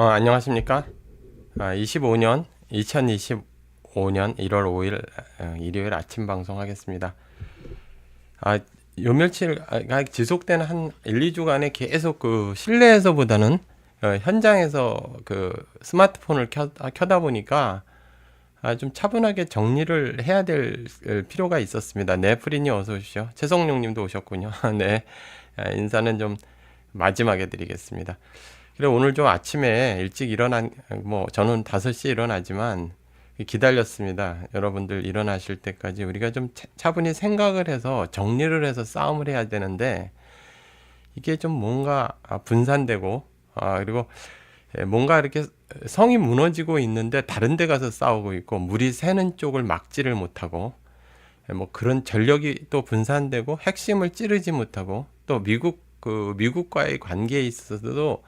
안녕하십니까? 2025년 1월 5일 일요일 아침 방송하겠습니다. 요 며칠 지속되는 한 1, 2주간에 계속 그 실내에서보다는 현장에서 그 스마트폰을 켜다 보니까 좀 차분하게 정리를 해야 될 필요가 있었습니다. 네, 프리님 어서 오십시오. 최성룡 님도 오셨군요. 네, 인사는 좀 마지막에 드리겠습니다. 그래 오늘 좀 아침에 일찍 저는 5시에 일어나지만 기다렸습니다. 여러분들 일어나실 때까지 우리가 좀 차분히 생각을 해서 정리를 해서 싸움을 해야 되는데 이게 좀 뭔가 분산되고 그리고 뭔가 이렇게 성이 무너지고 있는데 다른 데 가서 싸우고 있고 물이 새는 쪽을 막지를 못하고 뭐 그런 전력이 또 분산되고 핵심을 찌르지 못하고 또 미국과의 관계에 있어서도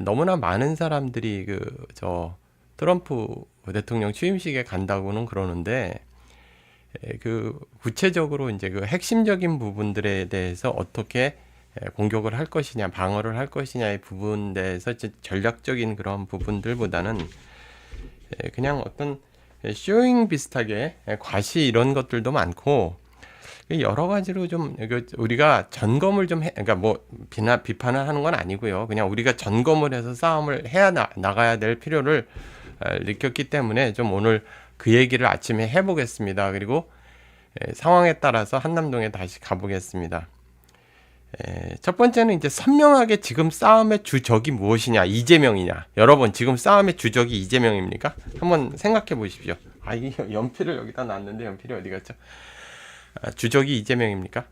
너무나 많은 사람들이 저 트럼프 대통령 취임식에 간다고는 그러는데 구체적으로 이제 그 핵심적인 부분들에 대해서 어떻게 공격을 할 것이냐, 방어를 할 것이냐의 부분에 대해서 전략적인 그런 부분들보다는 그냥 어떤 쇼잉 비슷하게 과시 이런 것들도 많고 여러 가지로 좀 우리가 점검을 좀 그러니까 뭐 비판을 하는 건 아니고요. 그냥 우리가 점검을 해서 싸움을 해야 나가야 될 필요를 느꼈기 때문에 좀 오늘 그 얘기를 아침에 해보겠습니다. 그리고 상황에 따라서 한남동에 다시 가보겠습니다. 첫 번째는 이제 선명하게 지금 싸움의 주적이 무엇이냐, 이재명이냐. 여러분 지금 싸움의 주적이 이재명입니까? 한번 생각해 보십시오. 이 연필을 여기다 놨는데 연필이 어디 갔죠? 주적이 이재명입니까?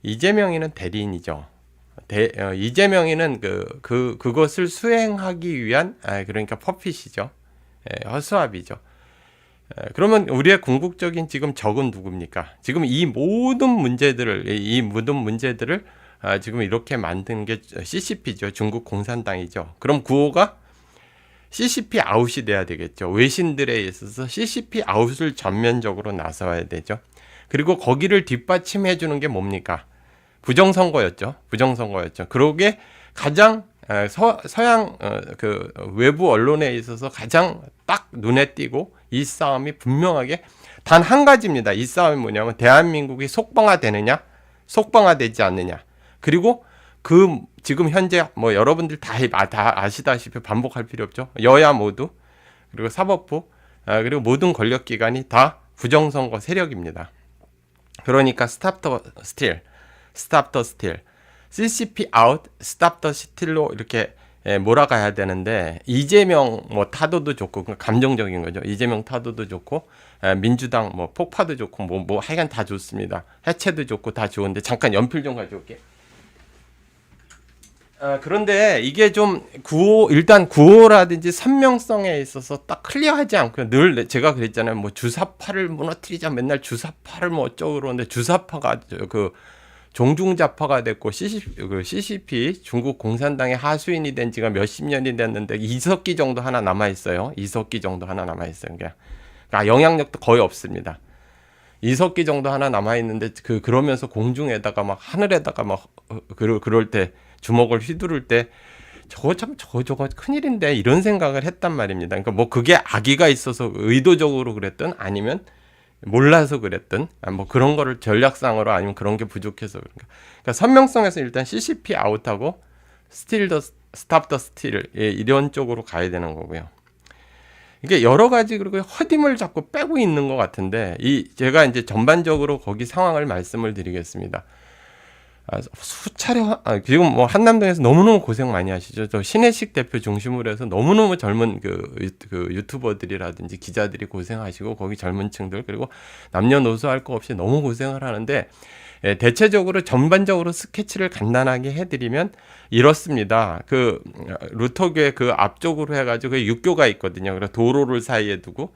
이재명이는 대리인이죠. 이재명이는 그것을 수행하기 위한 그러니까 퍼핏이죠. 허수아비죠. 그러면 우리의 궁극적인 지금 적은 누굽니까? 지금 이 모든 문제들을 지금 이렇게 만든 게 CCP죠. 중국 공산당이죠. 그럼 구호가 CCP 아웃이 돼야 되겠죠. 외신들에 있어서 CCP 아웃을 전면적으로 나서야 되죠. 그리고 거기를 뒷받침해 주는 게 뭡니까? 부정선거였죠. 그러게 가장 서양 외부 언론에 있어서 가장 딱 눈에 띄고 이 싸움이 분명하게 단 한 가지입니다. 이 싸움이 뭐냐면 대한민국이 속방화되느냐, 속방화되지 않느냐. 그리고 지금 현재 뭐 여러분들 다 아시다시피 반복할 필요 없죠. 여야 모두 그리고 사법부 그리고 모든 권력기관이 다 부정선거 세력입니다. 그러니까 stop the steal, CCP out, stop the steal로 이렇게 몰아가야 되는데 이재명 뭐 타도도 좋고 감정적인 거죠. 이재명 타도도 좋고 민주당 뭐 폭파도 좋고 뭐 하여간 다 좋습니다. 해체도 좋고 다 좋은데 잠깐 연필 좀 가져올게. 그런데 이게 좀 일단 구호라든지 선명성에 있어서 딱 클리어하지 않고요. 늘 제가 그랬잖아요. 뭐 주사파를 무너뜨리자 맨날 주사파를 뭐 어쩌고 그러는데 주사파가 종중자파가 됐고 CCP 중국 공산당의 하수인이 된 지가 몇십 년이 됐는데 이석기 정도 하나 남아 있어요. 그러니까 영향력도 거의 없습니다. 이석기 정도 하나 남아 있는데 그러면서 공중에다가 막 하늘에다가 막 그럴 때 주먹을 휘두를 때 저거 큰일인데 이런 생각을 했단 말입니다. 그러니까 뭐 그게 악의가 있어서 의도적으로 그랬든 아니면 몰라서 그랬든 뭐 그런 거를 전략상으로 아니면 그런 게 부족해서 그러니까 선명성에서 일단 CCP 아웃하고 stop the steal 이런 쪽으로 가야 되는 거고요. 이게 여러 가지 그리고 허딤을 자꾸 빼고 있는 것 같은데 제가 이제 전반적으로 거기 상황을 말씀을 드리겠습니다. 수차례 지금 뭐 한남동에서 너무너무 고생 많이 하시죠. 저 신혜식 대표 중심으로 해서 너무너무 젊은 그 유튜버들이라든지 기자들이 고생하시고 거기 젊은 층들 그리고 남녀노소 할 거 없이 너무 고생을 하는데 대체적으로 전반적으로 스케치를 간단하게 해드리면 이렇습니다. 루터교의 앞쪽으로 해가지고 육교가 있거든요. 그래서 도로를 사이에 두고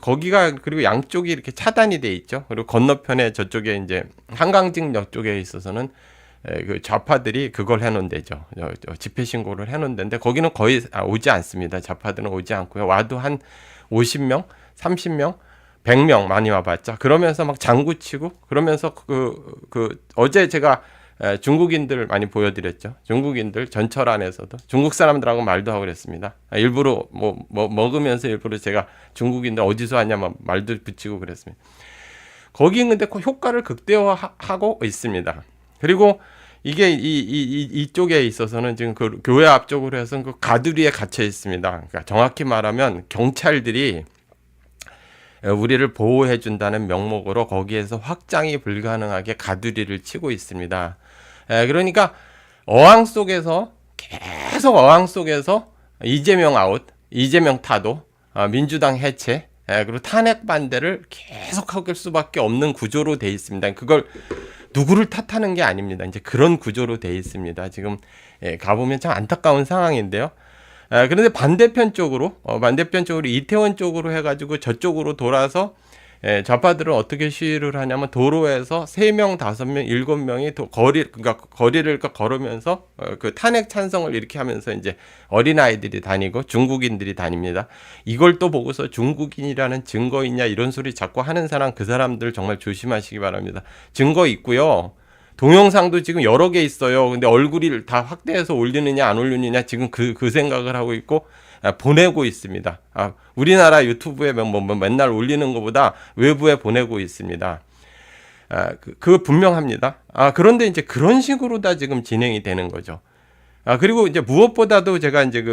거기가 그리고 양쪽이 이렇게 차단이 돼 있죠. 그리고 건너편에 저쪽에 이제 한강직역 쪽에 있어서는 좌파들이 그걸 해놓은 데죠. 집회 신고를 해놓은 데인데 거기는 거의 오지 않습니다. 좌파들은 오지 않고요. 와도 한 50명, 30명, 100명 많이 와봤자 그러면서 막 장구치고 그러면서 어제 제가 중국인들 많이 보여드렸죠. 중국인들 전철 안에서도 중국 사람들하고 말도 하고 그랬습니다. 일부러 뭐 먹으면서 일부러 제가 중국인들 어디서 왔냐면 말도 붙이고 그랬습니다. 거기 근데 효과를 극대화하고 있습니다. 그리고 이게 이쪽에 있어서는 지금 그 교회 앞쪽으로 해서 그 가두리에 갇혀 있습니다. 그러니까 정확히 말하면 경찰들이 우리를 보호해 준다는 명목으로 거기에서 확장이 불가능하게 가두리를 치고 있습니다. 그러니까 어항 속에서 계속 어항 속에서 이재명 아웃, 이재명 타도, 민주당 해체, 그리고 탄핵 반대를 계속 할 수밖에 없는 구조로 돼 있습니다. 그걸 누구를 탓하는 게 아닙니다. 이제 그런 구조로 돼 있습니다. 지금 가보면 참 안타까운 상황인데요. 그런데 반대편 쪽으로 이태원 쪽으로 해가지고 저쪽으로 돌아서 좌파들은 어떻게 시위를 하냐면 도로에서 3명, 5명, 7명이 거리를 걸으면서 그 탄핵 찬성을 이렇게 하면서 이제 어린아이들이 다니고 중국인들이 다닙니다. 이걸 또 보고서 중국인이라는 증거 있냐 이런 소리 자꾸 하는 사람, 그 사람들 정말 조심하시기 바랍니다. 증거 있고요. 동영상도 지금 여러 개 있어요. 근데 얼굴을 다 확대해서 올리느냐 안 올리느냐 지금 그 생각을 하고 있고 보내고 있습니다. 우리나라 유튜브에 맨날 올리는 것보다 외부에 보내고 있습니다. 그거 분명합니다. 그런데 이제 그런 식으로 다 지금 진행이 되는 거죠. 그리고 이제 무엇보다도 제가 이제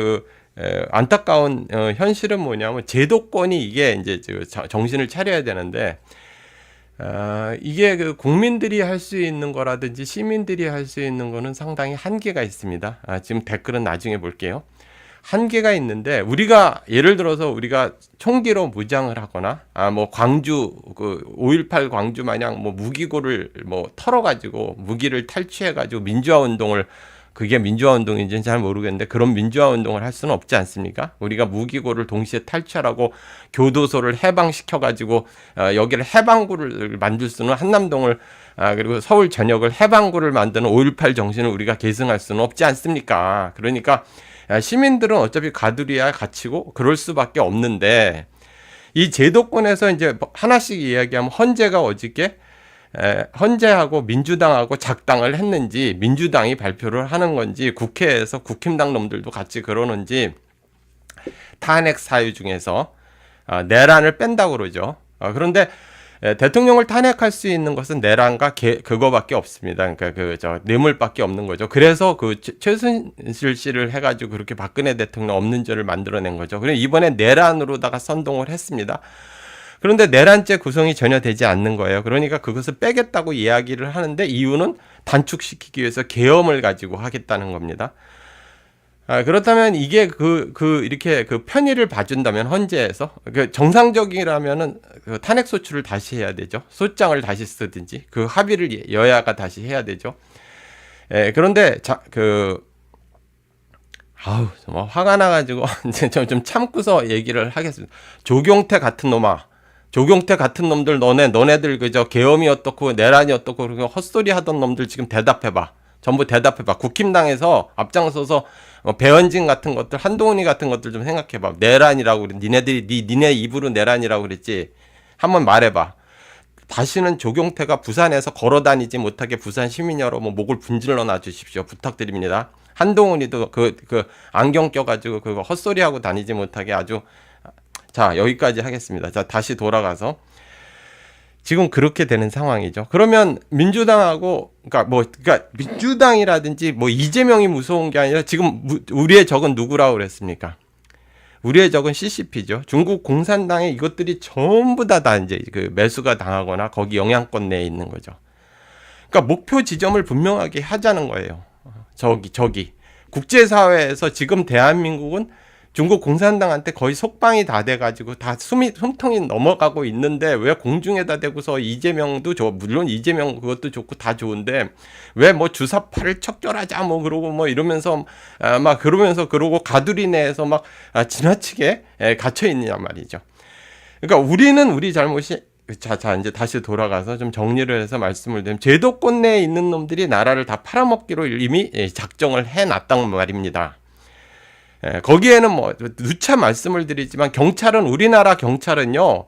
안타까운 현실은 뭐냐면 제도권이 이게 이제 정신을 차려야 되는데 이게 그 국민들이 할 수 있는 거라든지 시민들이 할 수 있는 거는 상당히 한계가 있습니다. 지금 댓글은 나중에 볼게요. 한계가 있는데 우리가 예를 들어서 우리가 총기로 무장을 하거나 뭐 광주 5.18 광주 마냥 뭐 무기고를 뭐 털어가지고 무기를 탈취해가지고 민주화 운동을 그게 민주화 운동인지는 잘 모르겠는데 그런 민주화 운동을 할 수는 없지 않습니까? 우리가 무기고를 동시에 탈취하라고 교도소를 해방시켜가지고 여기를 해방구를 만들 수는 한남동을 그리고 서울 전역을 해방구를 만드는 5.18 정신을 우리가 계승할 수는 없지 않습니까? 그러니까 시민들은 어차피 가두리에 갇히고 그럴 수밖에 없는데 이 제도권에서 이제 하나씩 이야기하면 헌재가 어저께 헌재하고 민주당하고 작당을 했는지 민주당이 발표를 하는 건지 국회에서 국힘당 놈들도 같이 그러는지 탄핵 사유 중에서 내란을 뺀다고 그러죠. 그런데 대통령을 탄핵할 수 있는 것은 내란과 그거밖에 없습니다. 그러니까 뇌물밖에 없는 거죠. 그래서 최순실 씨를 해가지고 그렇게 박근혜 대통령 없는 죄를 만들어낸 거죠. 그래서 이번에 내란으로다가 선동을 했습니다. 그런데 내란죄 구성이 전혀 되지 않는 거예요. 그러니까 그것을 빼겠다고 이야기를 하는데 이유는 단축시키기 위해서 계엄을 가지고 하겠다는 겁니다. 그렇다면 이게 이렇게 편의를 봐준다면 헌재에서 정상적이라면은 탄핵 소추를 다시 해야 되죠. 소장을 다시 쓰든지 그 합의를 여야가 다시 해야 되죠. 그런데 정말 화가 나가지고 이제 좀 참고서 얘기를 하겠습니다. 조경태 같은 놈들 너네들 그저 계엄이 어떻고 내란이 어떻고 그리고 헛소리 하던 놈들 지금 대답해봐. 전부 대답해봐. 국힘당에서 앞장서서 배현진 같은 것들, 한동훈이 같은 것들 좀 생각해봐. 내란이라고 그래. 니네 입으로 내란이라고 그랬지. 한번 말해봐. 다시는 조경태가 부산에서 걸어다니지 못하게 부산 시민 여러분 목을 분질러 놔주십시오. 부탁드립니다. 한동훈이도 안경 껴가지고 그거 헛소리하고 다니지 못하게 아주. 자, 여기까지 하겠습니다. 자, 다시 돌아가서. 지금 그렇게 되는 상황이죠. 그러면 민주당하고 그러니까 민주당이라든지 뭐 이재명이 무서운 게 아니라 지금 우리의 적은 누구라고 그랬습니까? 우리의 적은 CCP죠. 중국 공산당의 이것들이 전부 다 이제 매수가 당하거나 거기 영향권 내에 있는 거죠. 그러니까 목표 지점을 분명하게 하자는 거예요. 저기 국제사회에서 지금 대한민국은 중국 공산당한테 거의 속방이 다 돼가지고 다 숨통이 넘어가고 있는데 왜 공중에다 대고서 이재명도 물론 이재명 그것도 좋고 다 좋은데 왜 뭐 주사파를 척결하자 그러고 이러면서 그러고 가두리 내에서 지나치게 갇혀 있느냐 말이죠. 그러니까 우리는 우리 잘못이 자 이제 다시 돌아가서 좀 정리를 해서 말씀을 드리면 제도권 내에 있는 놈들이 나라를 다 팔아먹기로 이미 작정을 해놨단 말입니다. 거기에는 누차 말씀을 드리지만 우리나라 경찰은요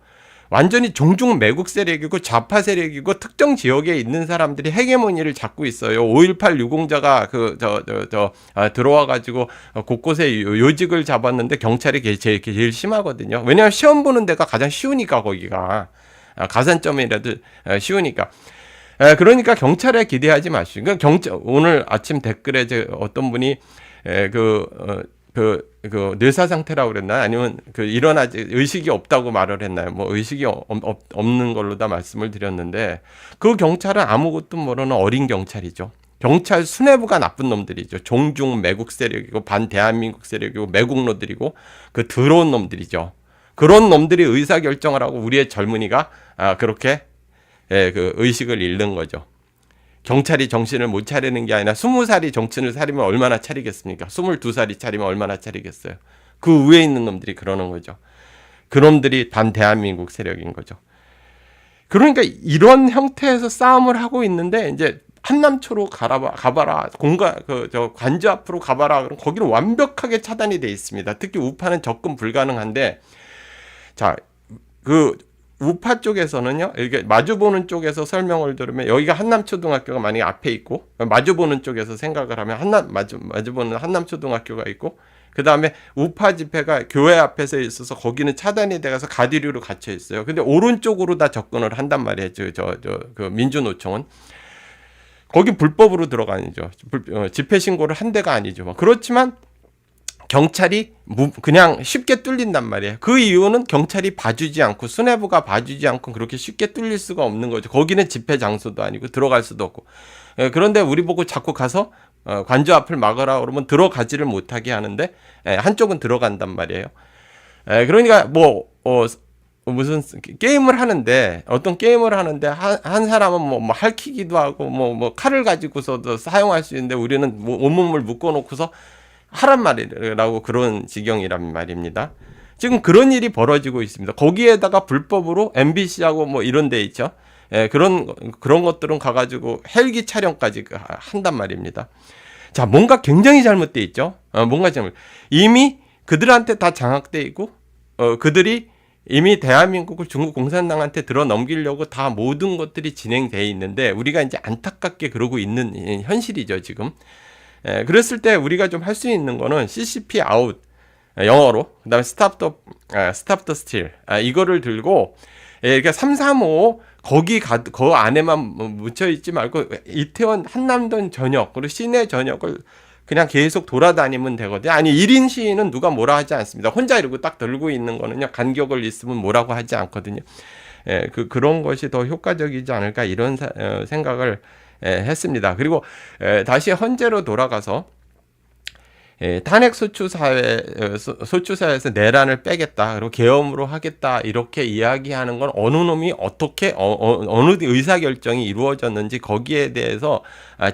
완전히 종중 매국 세력이고 좌파 세력이고 특정 지역에 있는 사람들이 헤게모니를 잡고 있어요. 5.18 유공자가 들어와 가지고 곳곳에 요직을 잡았는데 경찰이 제일 심하거든요. 왜냐하면 시험 보는 데가 가장 쉬우니까 거기가 가산점이라도 쉬우니까. 그러니까 경찰에 기대하지 마시고. 그러니까 오늘 아침 댓글에 어떤 분이 뇌사 상태라고 그랬나요? 아니면 일어나지 의식이 없다고 말을 했나요? 뭐 의식이 없는 걸로 다 말씀을 드렸는데, 그 경찰은 아무것도 모르는 어린 경찰이죠. 경찰 수뇌부가 나쁜 놈들이죠. 종중 매국 세력이고 반대한민국 세력이고 매국노들이고 그 더러운 놈들이죠. 그런 놈들이 의사 결정을 하고 우리의 젊은이가 그렇게 의식을 잃는 거죠. 경찰이 정신을 못 차리는 게 아니라 20살이 정신을 차리면 얼마나 차리겠습니까? 22살이 차리면 얼마나 차리겠어요? 그 위에 있는 놈들이 그러는 거죠. 그 놈들이 반대한민국 세력인 거죠. 그러니까 이런 형태에서 싸움을 하고 있는데, 이제 한남초로 가봐라, 관저 앞으로 가봐라. 그럼 거기는 완벽하게 차단이 돼 있습니다. 특히 우파는 접근 불가능한데, 자, 우파 쪽에서는요, 이렇게 마주보는 쪽에서 설명을 들으면, 여기가 한남초등학교가 만약에 앞에 있고, 마주보는 쪽에서 생각을 하면 마주보는 한남초등학교가 있고, 그 다음에 우파 집회가 교회 앞에서 있어서 거기는 차단이 돼가서 가디류로 갇혀 있어요. 근데 오른쪽으로 다 접근을 한단 말이에요. 그 민주노총은. 거기 불법으로 들어가니죠. 집회 신고를 한 데가 아니죠. 그렇지만 경찰이 그냥 쉽게 뚫린단 말이에요. 그 이유는 경찰이 봐주지 않고, 수뇌부가 봐주지 않고 그렇게 쉽게 뚫릴 수가 없는 거죠. 거기는 집회 장소도 아니고 들어갈 수도 없고. 그런데 우리 보고 자꾸 가서 관저 앞을 막으라 그러면 들어가지를 못하게 하는데, 한쪽은 들어간단 말이에요. 그러니까 무슨 게임을 하는데, 어떤 게임을 하는데 한 사람은 뭐 할퀴기도 하고 뭐 칼을 가지고서도 사용할 수 있는데, 우리는 온몸을 묶어놓고서 하란 말이라고, 그런 지경이란 말입니다. 지금 그런 일이 벌어지고 있습니다. 거기에다가 불법으로 MBC하고 뭐 이런 데 있죠. 그런 것들은 가가지고 헬기 촬영까지 한단 말입니다. 자, 뭔가 굉장히 잘못돼 있죠. 이미 그들한테 다 장악돼 있고, 그들이 이미 대한민국을 중국 공산당한테 들어 넘기려고 다 모든 것들이 진행돼 있는데, 우리가 이제 안타깝게 그러고 있는 현실이죠, 지금. 그랬을 때 우리가 좀 할 수 있는 거는 CCP 아웃, 영어로, 그 다음에 stop the steal, 이거를 들고, 그러니까 335 그 안에만 묻혀 있지 말고, 이태원 한남동 전역, 그리고 시내 전역을 그냥 계속 돌아다니면 되거든요. 아니, 1인 시위는 누가 뭐라 하지 않습니다. 혼자 이러고 딱 들고 있는 거는요, 간격을 있으면 뭐라고 하지 않거든요. 그런 것이 더 효과적이지 않을까, 이런 생각을 했습니다. 그리고 다시 헌재로 돌아가서 탄핵 소추사에서 내란을 빼겠다, 그리고 계엄으로 하겠다, 이렇게 이야기하는 건 어느 놈이 어떻게 어느 의사결정이 이루어졌는지 거기에 대해서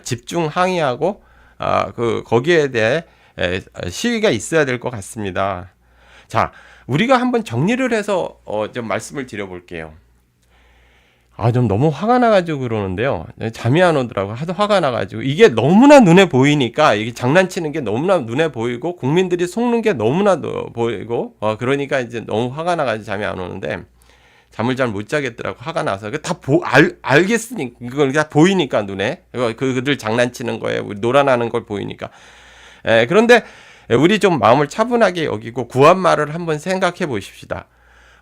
집중 항의하고 거기에 대해 시위가 있어야 될 것 같습니다. 자, 우리가 한번 정리를 해서 좀 말씀을 드려볼게요. 좀 너무 화가 나가지고 그러는데요. 잠이 안 오더라고요. 하도 화가 나가지고. 이게 너무나 눈에 보이니까, 이게 장난치는 게 너무나 눈에 보이고, 국민들이 속는 게 너무나 보이고, 그러니까 이제 너무 화가 나가지고 잠이 안 오는데, 잠을 잘 못 자겠더라고, 화가 나서. 다 알겠으니까, 그걸 다 보이니까, 눈에. 그들 장난치는 거에, 우리 놀아나는 걸 보이니까. 그런데 우리 좀 마음을 차분하게 여기고 구한말을 한번 생각해 보십시다.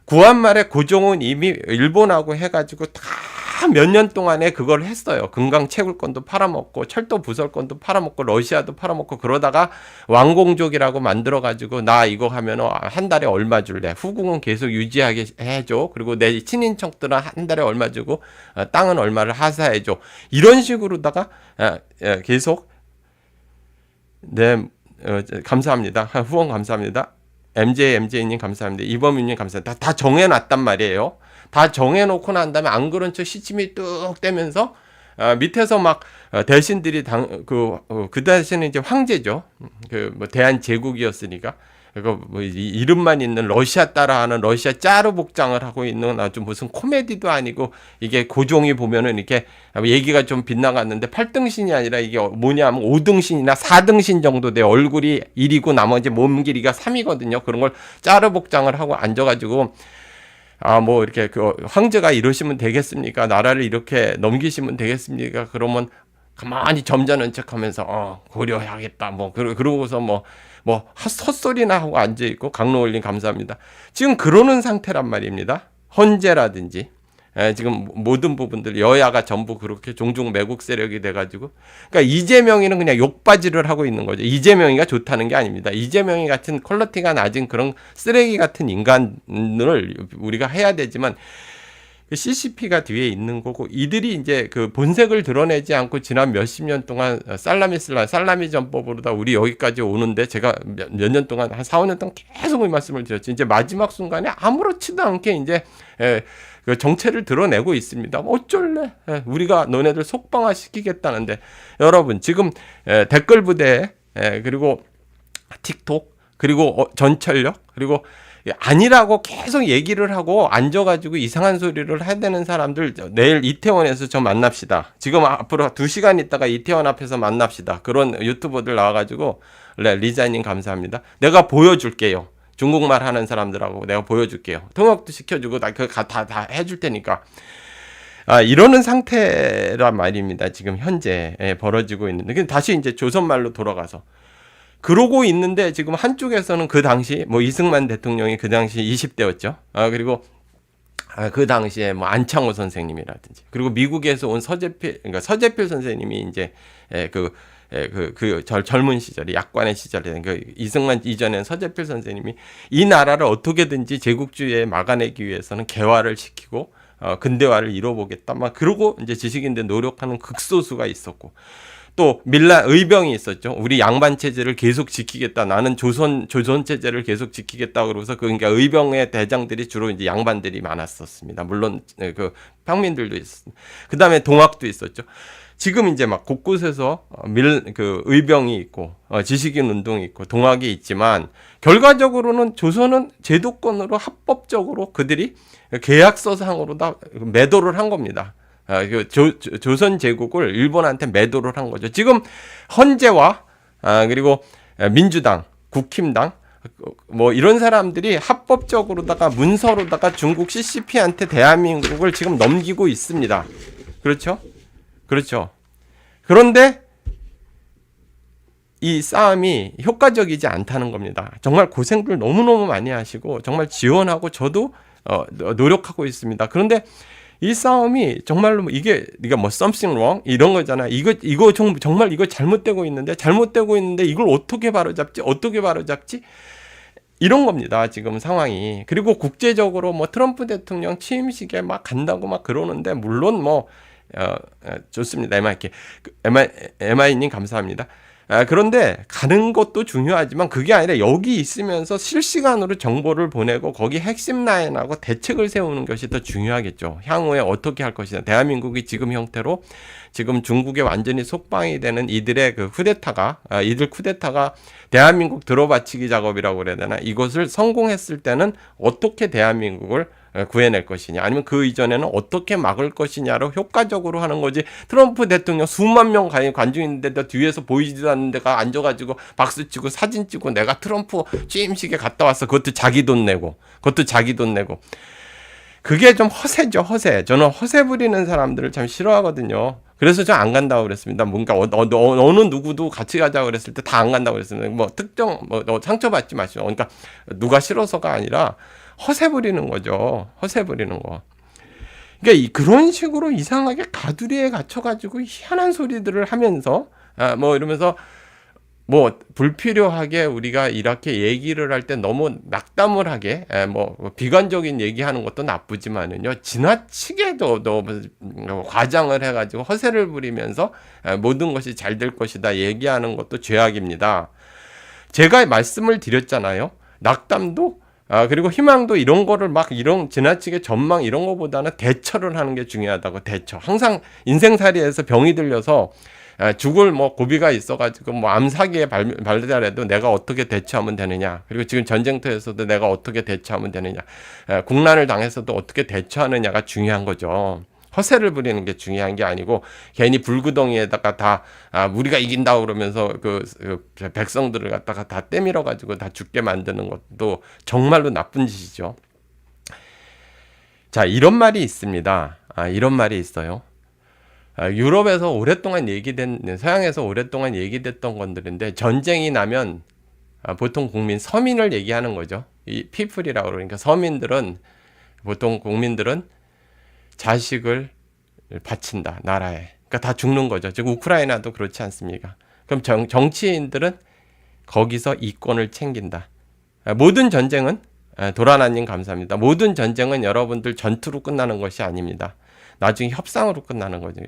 구한말에 고종은 이미 일본하고 해가지고 다 몇 년 동안에 그걸 했어요. 금강 채굴권도 팔아먹고, 철도 부설권도 팔아먹고, 러시아도 팔아먹고, 그러다가 왕공족이라고 만들어가지고, 나 이거 하면 한 달에 얼마 줄래? 후궁은 계속 유지하게 해줘. 그리고 내 친인척들은 한 달에 얼마 주고, 땅은 얼마를 하사해줘. 이런 식으로다가 계속, 감사합니다. 후원 감사합니다. MJ님 감사합니다. 이범윤님 감사합니다. 다 정해놨단 말이에요. 다 정해놓고 난 다음에 안 그런 척 시침이 뚝 떼면서 밑에서 막 대신들이 그 대신에 이제 황제죠. 대한제국이었으니까. 이름만 있는 러시아 따라하는 러시아 짜르 복장을 하고 있는 아주 무슨 코미디도 아니고, 이게 고종이 보면은 이렇게 얘기가 좀 빗나갔는데 8등신이 아니라 이게 뭐냐면 5등신이나 4등신 정도 돼. 얼굴이 1이고 나머지 몸 길이가 3이거든요. 그런 걸 짜르 복장을 하고 앉아가지고 뭐 이렇게 그 황제가 이러시면 되겠습니까? 나라를 이렇게 넘기시면 되겠습니까? 그러면 가만히 점잖은 척하면서 고려해야겠다. 뭐 그러고서 뭐 헛소리나 하고 앉아 있고 강로올림 감사합니다. 지금 그러는 상태란 말입니다. 헌재라든지 지금 모든 부분들 여야가 전부 그렇게 종종 매국 세력이 돼가지고 그러니까 이재명이는 그냥 욕바지를 하고 있는 거죠. 이재명이가 좋다는 게 아닙니다. 이재명이 같은 퀄리티가 낮은 그런 쓰레기 같은 인간을 우리가 해야 되지만 CCP가 뒤에 있는 거고 이들이 이제 그 본색을 드러내지 않고 지난 몇십 년 동안 살라미 전법으로다 우리 여기까지 오는데 제가 몇 년 동안 한 4, 5년 동안 계속 이 말씀을 드렸죠. 이제 마지막 순간에 아무렇지도 않게 이제 그 정체를 드러내고 있습니다. 어쩔래? 우리가 너네들 속방화 시키겠다는데 여러분 지금 댓글 부대 그리고 틱톡 그리고 전철력 그리고 아니라고 계속 얘기를 하고 앉아가지고 이상한 소리를 해야 되는 사람들 내일 이태원에서 저 만납시다. 지금 앞으로 2시간 있다가 이태원 앞에서 만납시다. 그런 유튜버들 나와가지고 리자님 감사합니다. 내가 보여줄게요. 중국말 하는 사람들하고 내가 보여줄게요. 통역도 시켜주고 다 해줄 테니까. 이러는 상태란 말입니다. 지금 현재 벌어지고 있는데 다시 이제 조선말로 돌아가서 그러고 있는데 지금 한쪽에서는 그 당시 뭐 이승만 대통령이 그 당시 20대였죠. 그리고 그 당시에 뭐 안창호 선생님이라든지 그리고 미국에서 온 그러니까 서재필 선생님이 이제 젊은 시절에 약관의 시절에 그 이승만 이전엔 서재필 선생님이 이 나라를 어떻게든지 제국주의에 막아내기 위해서는 개화를 시키고 근대화를 이뤄보겠다. 막 그러고 이제 지식인들 노력하는 극소수가 있었고. 또 의병이 있었죠. 우리 양반 체제를 계속 지키겠다. 나는 조선 체제를 계속 지키겠다. 그러고서 그러니까 의병의 대장들이 주로 이제 양반들이 많았었습니다. 물론 그 평민들도 있었습니다. 그다음에 동학도 있었죠. 지금 이제 막 곳곳에서 그 의병이 있고 지식인 운동이 있고 동학이 있지만 결과적으로는 조선은 제도권으로 합법적으로 그들이 계약서상으로 다 매도를 한 겁니다. 조선 제국을 일본한테 매도를 한 거죠. 지금 헌재와 그리고 민주당, 국힘당 뭐 이런 사람들이 합법적으로다가 문서로다가 중국 CCP한테 대한민국을 지금 넘기고 있습니다. 그렇죠? 그렇죠. 그런데 이 싸움이 효과적이지 않다는 겁니다. 정말 고생들 너무너무 많이 하시고 정말 지원하고 저도 노력하고 있습니다. 그런데 이 싸움이 정말로 이게 네가 뭐 something wrong 이런 거잖아. 이거 정말 이거 잘못되고 있는데 이걸 어떻게 바로잡지? 이런 겁니다. 지금 상황이. 그리고 국제적으로 뭐 트럼프 대통령 취임식에 막 간다고 막 그러는데 물론 뭐 좋습니다. MI님 감사합니다. 그런데 가는 것도 중요하지만 그게 아니라 여기 있으면서 실시간으로 정보를 보내고 거기 핵심 라인하고 대책을 세우는 것이 더 중요하겠죠. 향후에 어떻게 할 것이냐. 대한민국이 지금 형태로 지금 중국에 완전히 속방이 되는 이들의 그 이들 쿠데타가 대한민국 들어받치기 작업이라고 그래야 되나. 이것을 성공했을 때는 어떻게 대한민국을 구해낼 것이냐 아니면 그 이전에는 어떻게 막을 것이냐로 효과적으로 하는 거지. 트럼프 대통령 수만 명 관중 있는데 뒤에서 보이지도 않는 데가 앉아가지고 박수치고 사진 찍고 내가 트럼프 취임식에 갔다 왔어. 그것도 자기 돈 내고 그게 좀 허세죠. 허세. 저는 허세 부리는 사람들을 참 싫어하거든요. 그래서 저 안 간다고 그랬습니다. 뭔가 어느 누구도 같이 가자고 그랬을 때 다 안 간다고 그랬습니다. 뭐 특정 상처받지 마시오. 그러니까 누가 싫어서가 아니라 허세 부리는 거죠. 허세 부리는 거. 그러니까 그런 식으로 이상하게 가두리에 갇혀가지고 희한한 소리들을 하면서 뭐 이러면서 뭐 불필요하게 우리가 이렇게 얘기를 할 때 너무 낙담을 하게 뭐 비관적인 얘기하는 것도 나쁘지만은요 지나치게도 과장을 해가지고 허세를 부리면서 모든 것이 잘 될 것이다 얘기하는 것도 죄악입니다. 제가 말씀을 드렸잖아요. 낙담도 그리고 희망도 이런 거를 막 이런 지나치게 전망 이런 거보다는 대처를 하는 게 중요하다고. 대처. 항상 인생살이에서 병이 들려서 죽을 뭐 고비가 있어가지고 뭐 암사기에 발달해도 내가 어떻게 대처하면 되느냐. 그리고 지금 전쟁터에서도 내가 어떻게 대처하면 되느냐. 국난을 당해서도 어떻게 대처하느냐가 중요한 거죠. 허세를 부리는 게 중요한 게 아니고 괜히 불구덩이에다가 다 우리가 이긴다 그러면서 그 백성들을 갖다가 다 때밀어 가지고 다 죽게 만드는 것도 정말로 나쁜 짓이죠. 자, 이런 말이 있습니다. 이런 말이 있어요. 유럽에서 오랫동안 서양에서 오랫동안 얘기됐던 것들인데, 전쟁이 나면 보통 서민을 얘기하는 거죠. 이 피플이라고 그러니까 보통 국민들은 자식을 바친다, 나라에. 그러니까 다 죽는 거죠. 지금 우크라이나도 그렇지 않습니까? 그럼 정치인들은 거기서 이권을 챙긴다. 모든 전쟁은, 도라나님 감사합니다. 모든 전쟁은 여러분들 전투로 끝나는 것이 아닙니다. 나중에 협상으로 끝나는 거죠.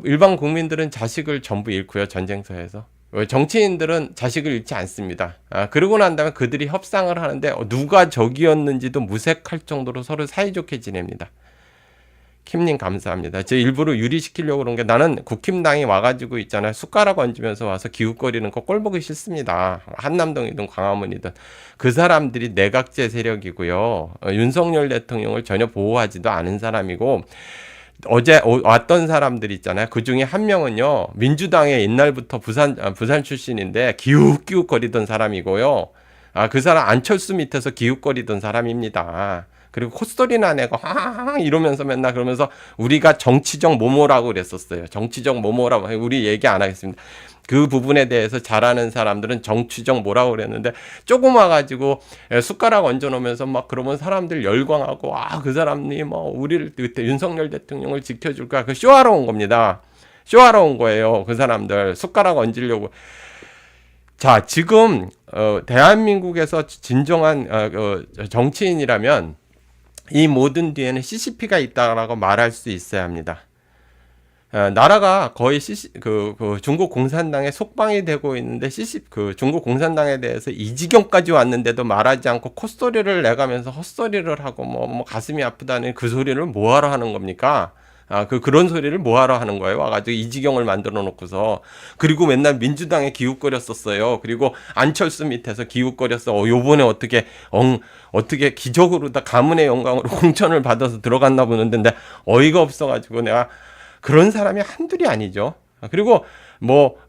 일반 국민들은 자식을 전부 잃고요, 전쟁터에서. 정치인들은 자식을 잃지 않습니다. 그러고 난 다음에 그들이 협상을 하는데 누가 적이었는지도 무색할 정도로 서로 사이좋게 지냅니다. 킴님 감사합니다. 제 일부러 유리시키려고 그런 게, 나는 국힘당이 와가지고 있잖아요. 숟가락 얹으면서 와서 기웃거리는 거 꼴보기 싫습니다. 한남동이든 광화문이든. 그 사람들이 내각제 세력이고요. 윤석열 대통령을 전혀 보호하지도 않은 사람이고, 어제 왔던 사람들 있잖아요. 그 중에 한 명은요, 민주당의 옛날부터 부산 출신인데 기웃기웃거리던 사람이고요. 그 사람 안철수 밑에서 기웃거리던 사람입니다. 그리고 콧소리 나내고 하하하 이러면서 맨날 그러면서 우리가 정치적 모모라고 그랬었어요. 정치적 모모라고, 우리 얘기 안 하겠습니다. 그 부분에 대해서 잘하는 사람들은 정치적 뭐라고 그랬는데, 조금 와가지고 숟가락 얹어놓으면서 막 그러면 사람들 열광하고, 그 사람이 뭐 우리를 윤석열 대통령을 지켜줄 거야. 그 쇼하러 온 겁니다. 쇼하러 온 거예요. 그 사람들 숟가락 얹으려고. 자, 지금 대한민국에서 진정한 정치인이라면 이 모든 뒤에는 CCP가 있다라고 말할 수 있어야 합니다. 나라가 거의 중국 공산당의 속방이 되고 있는데, 중국 공산당에 대해서 이 지경까지 왔는데도 말하지 않고 콧소리를 내가면서 헛소리를 하고 뭐 가슴이 아프다는 그 소리를 뭐하러 하는 겁니까? 그런 소리를 뭐하러 하는 거예요? 와가지고 이 지경을 만들어 놓고서. 그리고 맨날 민주당에 기웃거렸었어요. 그리고 안철수 밑에서 기웃거렸어. 요번에 어떻게 기적으로 다 가문의 영광으로 공천을 받아서 들어갔나 보는데, 어이가 없어가지고 내가. 그런 사람이 한둘이 아니죠. 그리고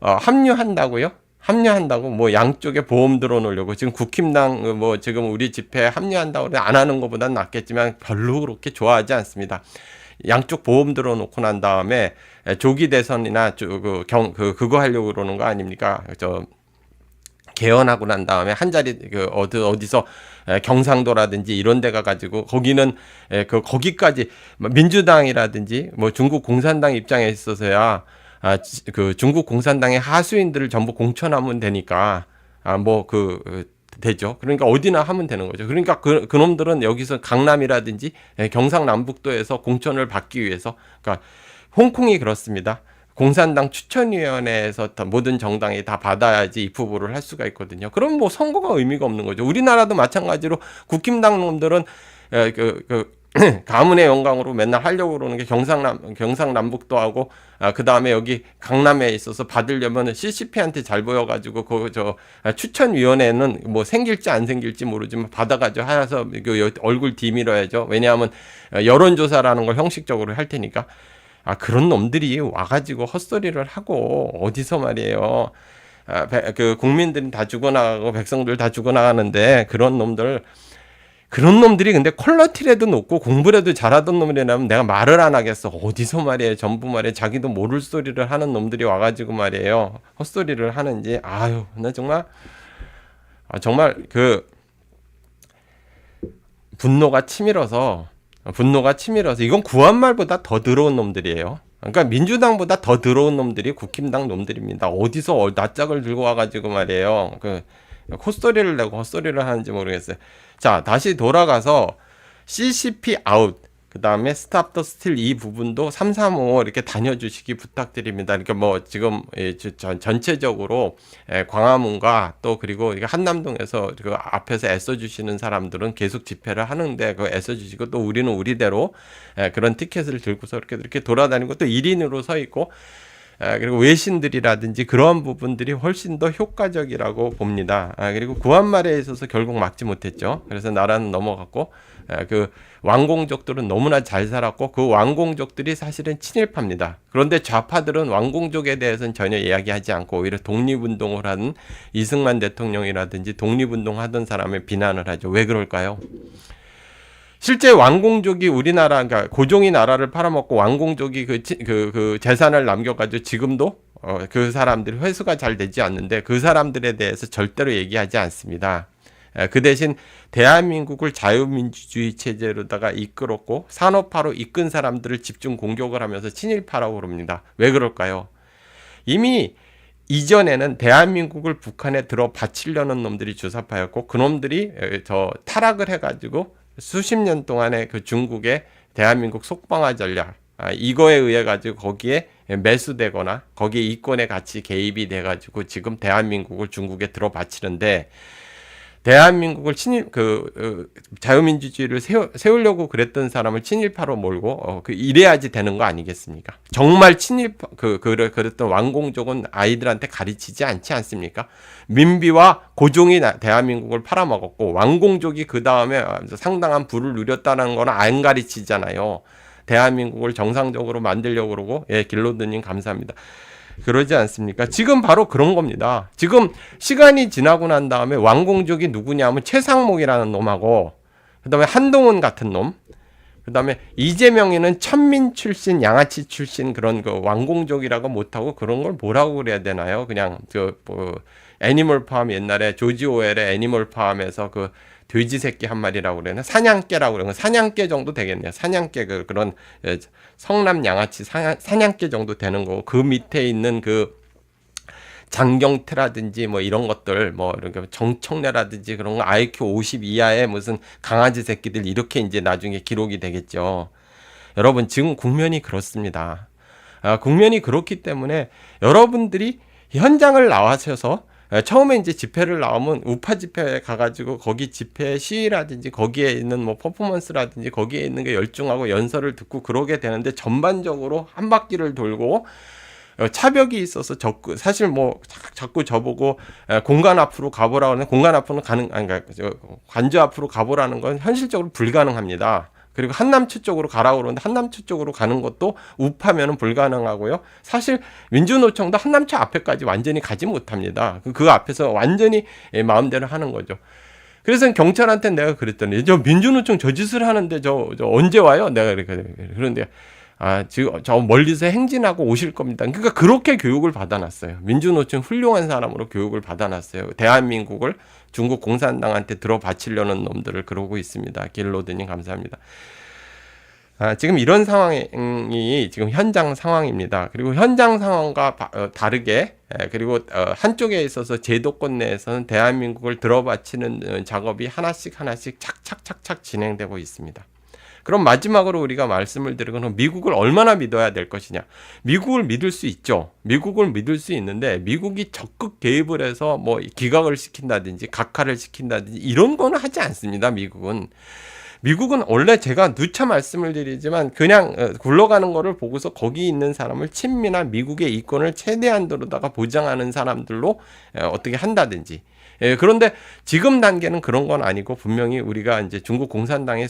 합류한다고요? 합류한다고 양쪽에 보험 들어놓으려고, 지금 국힘당 지금 우리 집회에 합류한다고 안 하는 것보단 낫겠지만 별로 그렇게 좋아하지 않습니다. 양쪽 보험 들어놓고 난 다음에 조기 대선이나 그거 하려고 그러는 거 아닙니까? 개헌하고 난 다음에 한 자리 어디서 경상도라든지 이런 데 가가지고, 거기는 거기까지 민주당이라든지 중국 공산당 입장에 있어서야 중국 공산당의 하수인들을 전부 공천하면 되니까 되죠. 그러니까 어디나 하면 되는 거죠. 그러니까 그놈들은 여기서 강남이라든지 경상남북도에서 공천을 받기 위해서, 그러니까 홍콩이 그렇습니다. 공산당 추천위원회에서 모든 정당이 다 받아야지 입후보를 할 수가 있거든요. 그럼 선거가 의미가 없는 거죠. 우리나라도 마찬가지로 국힘당 놈들은 가문의 영광으로 맨날 하려고 그러는 게 경상남북도 하고, 그 다음에 여기 강남에 있어서 받으려면 CCP한테 잘 보여가지고 추천위원회는 생길지 안 생길지 모르지만 받아가지고 해서 얼굴 뒤밀어야죠. 왜냐하면 여론조사라는 걸 형식적으로 할 테니까. 그런 놈들이 와가지고 헛소리를 하고, 어디서 말이에요. 국민들이 다 죽어나가고 백성들 다 죽어나가는데, 그런 놈들이 근데 퀄러티라도 높고 공부라도 잘하던 놈이라면 내가 말을 안 하겠어. 어디서 말이에요. 전부 말이에요. 자기도 모를 소리를 하는 놈들이 와가지고 말이에요. 헛소리를 하는지. 나 정말 분노가 치밀어서 이건 구한말보다 더 더러운 놈들이에요. 그러니까 민주당보다 더 더러운 놈들이 국힘당 놈들입니다. 어디서 낯짝을 들고 와가지고 말이에요. 콧소리를 내고 헛소리를 하는지 모르겠어요. 자, 다시 돌아가서 CCP 아웃, 그 다음에 스탑 더 스틸, 이 부분도 335 이렇게 다녀주시기 부탁드립니다. 그러니까 지금 전체적으로 광화문과 또 그리고 한남동에서 앞에서 애써주시는 사람들은 계속 집회를 하는데 애써주시고, 또 우리는 우리대로 그런 티켓을 들고서 이렇게 돌아다니고, 또 1인으로 서 있고, 그리고 외신들이라든지 그러한 부분들이 훨씬 더 효과적이라고 봅니다. 그리고 구한말에 있어서 결국 막지 못했죠. 그래서 나라는 넘어갔고, 왕공족들은 너무나 잘 살았고, 그 왕공족들이 사실은 친일파입니다. 그런데 좌파들은 왕공족에 대해서는 전혀 이야기하지 않고 오히려 독립운동을 하는 이승만 대통령이라든지 독립운동 하던 사람을 비난을 하죠. 왜 그럴까요? 실제 왕공족이 우리나라, 그러니까 고종이 나라를 팔아먹고 왕공족이 그 재산을 남겨가지고 지금도 그 사람들이 회수가 잘 되지 않는데 그 사람들에 대해서 절대로 얘기하지 않습니다. 그 대신 대한민국을 자유민주주의 체제로다가 이끌었고 산업화로 이끈 사람들을 집중 공격을 하면서 친일파라고 그럽니다. 왜 그럴까요? 이미 이전에는 대한민국을 북한에 들어 바치려는 놈들이 주사파였고 그 놈들이 저 타락을 해가지고 수십 년 동안의 그 중국의 대한민국 속방화 전략, 이거에 의해 가지고 거기에 매수되거나 거기에 이권에 같이 개입이 돼 가지고 지금 대한민국을 중국에 들어 바치는데, 대한민국을 자유민주주의를 세우려고 그랬던 사람을 친일파로 몰고 이래야지 되는 거 아니겠습니까? 정말 친일파 그랬던 왕공족은 아이들한테 가르치지 않지 않습니까? 민비와 고종이 대한민국을 팔아먹었고 왕공족이 그 다음에 상당한 부를 누렸다는 거는 안 가르치잖아요. 대한민국을 정상적으로 만들려고 그러고, 예, 길로드님 감사합니다. 그러지 않습니까? 지금 바로 그런 겁니다. 지금 시간이 지나고 난 다음에 왕공족이 누구냐면 최상목이라는 놈하고, 그 다음에 한동훈 같은 놈, 그 다음에 이재명이는 천민 출신, 양아치 출신 그런 그 왕공족이라고 못하고 그런 걸 뭐라고 그래야 되나요? 그냥 애니멀팜, 옛날에 조지 오웰의 애니멀팜에서 그 돼지 새끼 한 마리라고 그러나 사냥개라고 그러는 사냥개 정도 되겠네요. 사냥개 그런 성남 양아치 사냥개 정도 되는 거고, 그 밑에 있는 그 장경태라든지 뭐 이런 것들, 뭐 이렇게 정청래라든지 그런 거 IQ 50 이하의 무슨 강아지 새끼들, 이렇게 이제 나중에 기록이 되겠죠. 여러분, 지금 국면이 그렇습니다. 국면이 그렇기 때문에 여러분들이 현장을 나와셔서 처음에 이제 집회를 나오면 우파 집회에 가가지고 거기 집회 시위라든지 거기에 있는 뭐 퍼포먼스라든지 거기에 있는 게 열중하고 연설을 듣고 그러게 되는데, 전반적으로 한 바퀴를 돌고 차벽이 있어서 사실 뭐 자꾸 저보고 공간 앞으로 가보라고 하는, 공간 앞으로는 그러니까 관저 앞으로 가보라는 건 현실적으로 불가능합니다. 그리고 한남초 쪽으로 가라고 그러는데 한남초 쪽으로 가는 것도 우파면은 불가능하고요. 사실 민주노총도 한남초 앞에까지 완전히 가지 못합니다. 그 앞에서 완전히 마음대로 하는 거죠. 그래서 경찰한테 내가 그랬더니, 저 민주노총 저 짓을 하는데 저 언제 와요? 내가 그런데 지금 저 멀리서 행진하고 오실 겁니다. 그러니까 그렇게 교육을 받아놨어요. 민주노총 훌륭한 사람으로 교육을 받아놨어요. 대한민국을 중국 공산당한테 들어 바치려는 놈들을 그러고 있습니다. 길로드님 감사합니다. 지금 이런 상황이 지금 현장 상황입니다. 그리고 현장 상황과 다르게, 그리고 한쪽에 있어서 제도권 내에서는 대한민국을 들어 바치는 작업이 하나씩 착착착착 진행되고 있습니다. 그럼 마지막으로 우리가 말씀을 드리고는 미국을 얼마나 믿어야 될 것이냐. 미국을 믿을 수 있죠. 미국을 믿을 수 있는데, 미국이 적극 개입을 해서 뭐 기각을 시킨다든지 각하를 시킨다든지 이런 거는 하지 않습니다. 미국은 원래 제가 누차 말씀을 드리지만 그냥 굴러가는 거를 보고서 거기 있는 사람을 친미나 미국의 이권을 최대한도로다가 보장하는 사람들로 어떻게 한다든지. 그런데 지금 단계는 그런 건 아니고, 분명히 우리가 이제 중국 공산당의